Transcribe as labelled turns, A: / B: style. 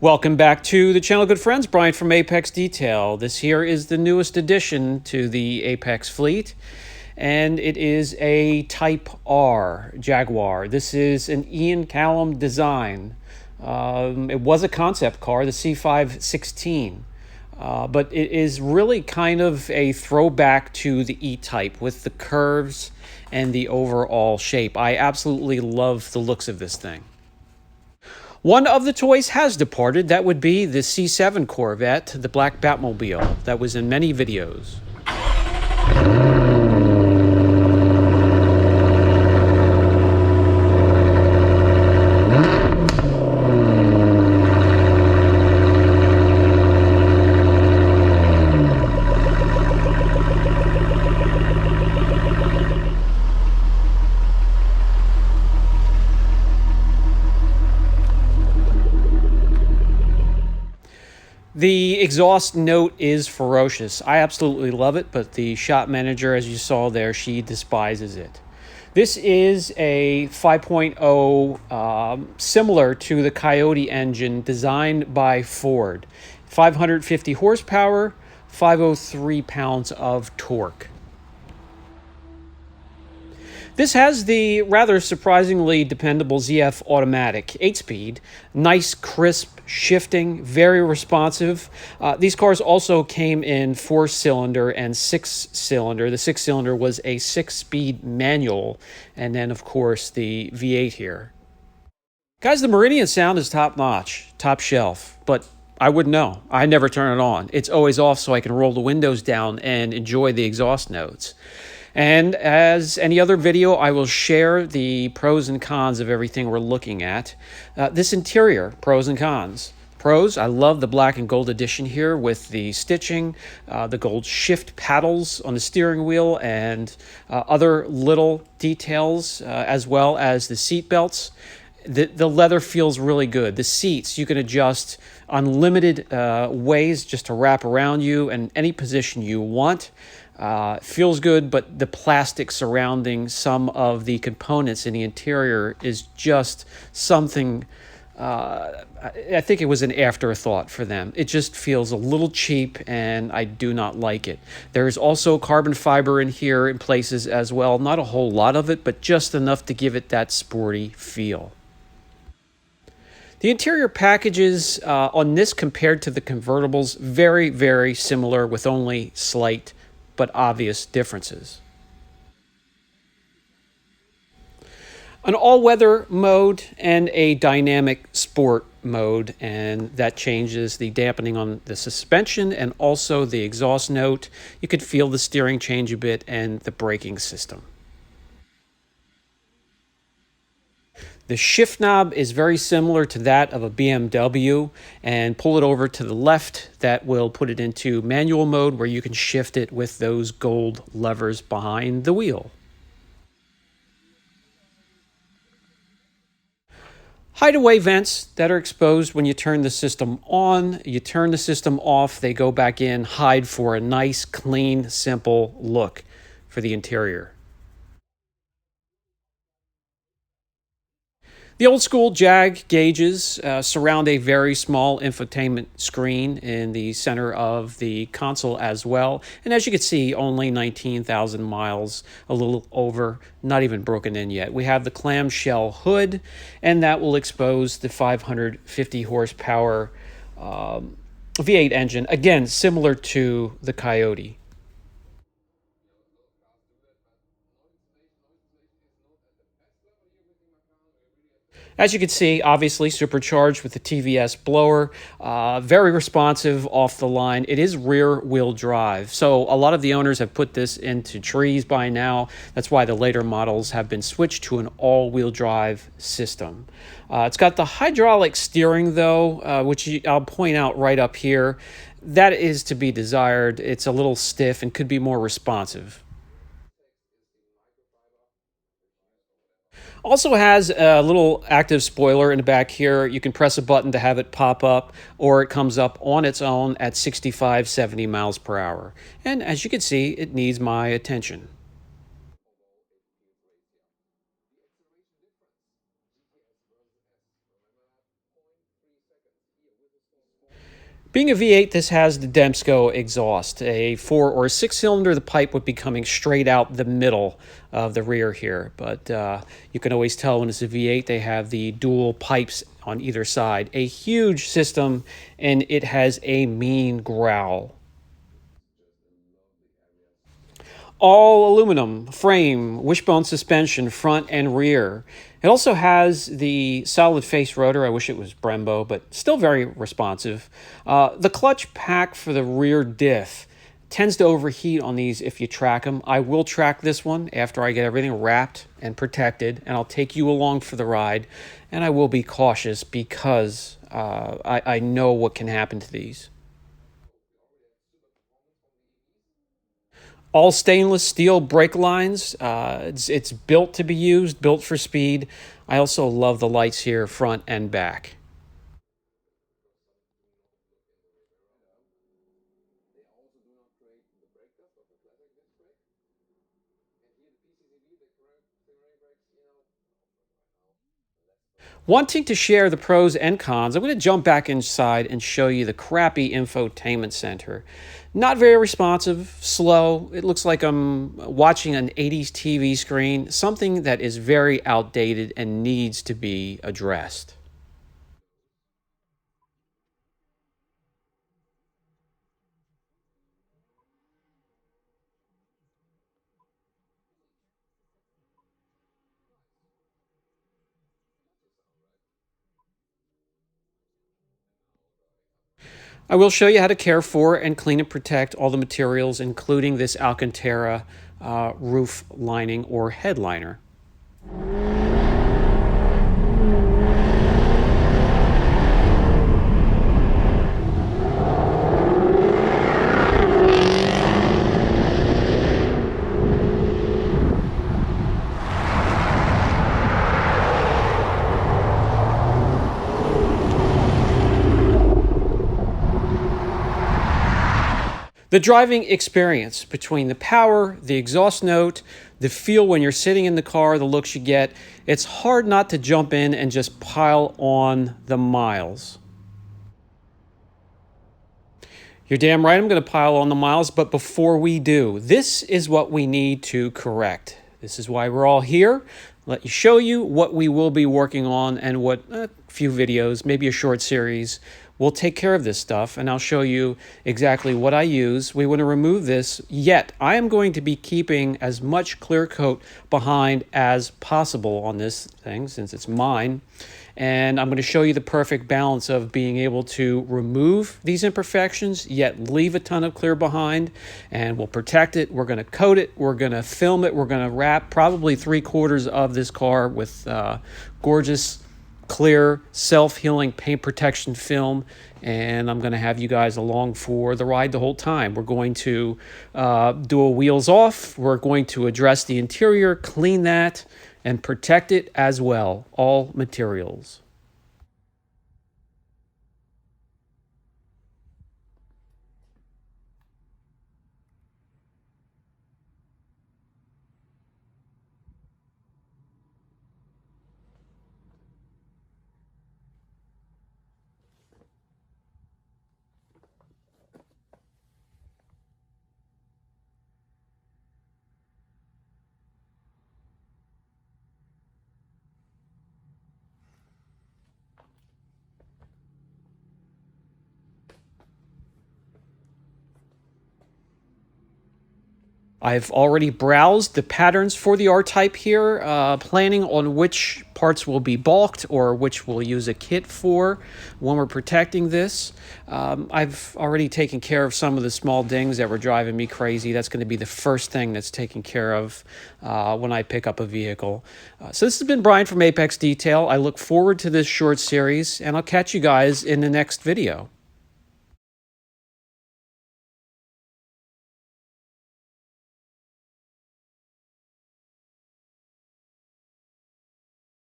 A: Welcome back to the channel, good friends. Brian from Apex Detail. This here is the newest addition to the Apex fleet, and it is a Type R Jaguar. This is an Ian Callum design. It was a concept car, the C516, but it is really kind of a throwback to the E-Type with the curves and the overall shape. I absolutely love the looks of this thing. One of the toys has departed. That would be the C7 Corvette, the black Batmobile that was in many videos. The exhaust note is ferocious. I absolutely love it, but the shop manager, as you saw there, she despises it. This is a 5.0, similar to the Coyote engine designed by Ford. 550 horsepower, 503 pounds of torque. This has the rather surprisingly dependable ZF automatic 8-speed, nice crisp shifting, very responsive. These cars also came in 4-cylinder and 6-cylinder. The 6-cylinder was a 6-speed manual, and then of course the V8 here. Guys, the Meridian sound is top-notch, top shelf, but I wouldn't know. I never turn it on. It's always off so I can roll the windows down and enjoy the exhaust notes. And as any other video, I will share the pros and cons of everything we're looking at. This interior, pros and cons. Pros, I love the black and gold edition here with the stitching, the gold shift paddles on the steering wheel, and other little details, as well as the seat belts. The leather feels really good. The seats, you can adjust unlimited ways just to wrap around you in any position you want. Feels good, but the plastic surrounding some of the components in the interior is just something, I think it was an afterthought for them. It just feels a little cheap, and I do not like it. There's also carbon fiber in here in places as well. Not a whole lot of it, but just enough to give it that sporty feel. The interior packages on this compared to the convertibles, very, very similar with only slight but obvious differences. An all-weather mode and a dynamic sport mode, and that changes the dampening on the suspension and also the exhaust note. You could feel the steering change a bit and the braking system. The shift knob is very similar to that of a BMW, and pull it over to the left, that will put it into manual mode where you can shift it with those gold levers behind the wheel. Hideaway vents that are exposed when you turn the system on. You turn the system off, they go back in, hide for a nice, clean, simple look for the interior. The old school Jag gauges surround a very small infotainment screen in the center of the console as well. And as you can see, only 19,000 miles, a little over, not even broken in yet. We have the clamshell hood, and that will expose the 550 horsepower V8 engine. Again, similar to the Coyote. As you can see, obviously supercharged with the TVS blower, very responsive off the line. It is rear wheel drive. So a lot of the owners have put this into trees by now. That's why the later models have been switched to an all-wheel drive system. It's got the hydraulic steering though, which I'll point out right up here. That is to be desired. It's a little stiff and could be more responsive. Also has a little active spoiler in the back here. You can press a button to have it pop up, or it comes up on its own at 65, 70 miles per hour. And as you can see, it needs my attention. Being a V8, this has the Demsko exhaust, a 4 or 6 cylinder. The pipe would be coming straight out the middle of the rear here, but you can always tell when it's a V8. They have the dual pipes on either side. A huge system, and it has a mean growl. All aluminum frame, wishbone suspension, front and rear. It also has the solid face rotor. I wish it was Brembo, but still very responsive. The clutch pack for the rear diff tends to overheat on these if you track them. I will track this one after I get everything wrapped and protected, and I'll take you along for the ride. And I will be cautious because I know what can happen to these. All stainless steel brake lines. It's built to be used, built for speed. I also love the lights here, front and back. Wanting to share the pros and cons, I'm going to jump back inside and show you the crappy infotainment center. Not very responsive, slow. It looks like I'm watching an 80s TV screen, something that is very outdated and needs to be addressed. I will show you how to care for and clean and protect all the materials, including this Alcantara roof lining or headliner. The driving experience between the power, the exhaust note, the feel when you're sitting in the car, the looks you get, it's hard not to jump in and just pile on the miles. You're damn right I'm going to pile on the miles, but before we do, this is what we need to correct. This is why we're all here. Let you show you what we will be working on and what a few videos, maybe a short series, will take care of this stuff, and I'll show you exactly what I use. We want to remove this, yet I am going to be keeping as much clear coat behind as possible on this thing since it's mine. And I'm going to show you the perfect balance of being able to remove these imperfections, yet leave a ton of clear behind, and we'll protect it. We're going to coat it. We're going to film it. We're going to wrap probably 3/4 of this car with gorgeous, clear, self-healing paint protection film, and I'm going to have you guys along for the ride the whole time. We're going to do a wheels off. We're going to address the interior, clean that, and protect it as well, all materials. I've already browsed the patterns for the R-Type here, planning on which parts will be balked or which we'll use a kit for when we're protecting this. I've already taken care of some of the small dings that were driving me crazy. That's going to be the first thing that's taken care of when I pick up a vehicle. So this has been Brian from Apex Detail. I look forward to this short series, and I'll catch you guys in the next video.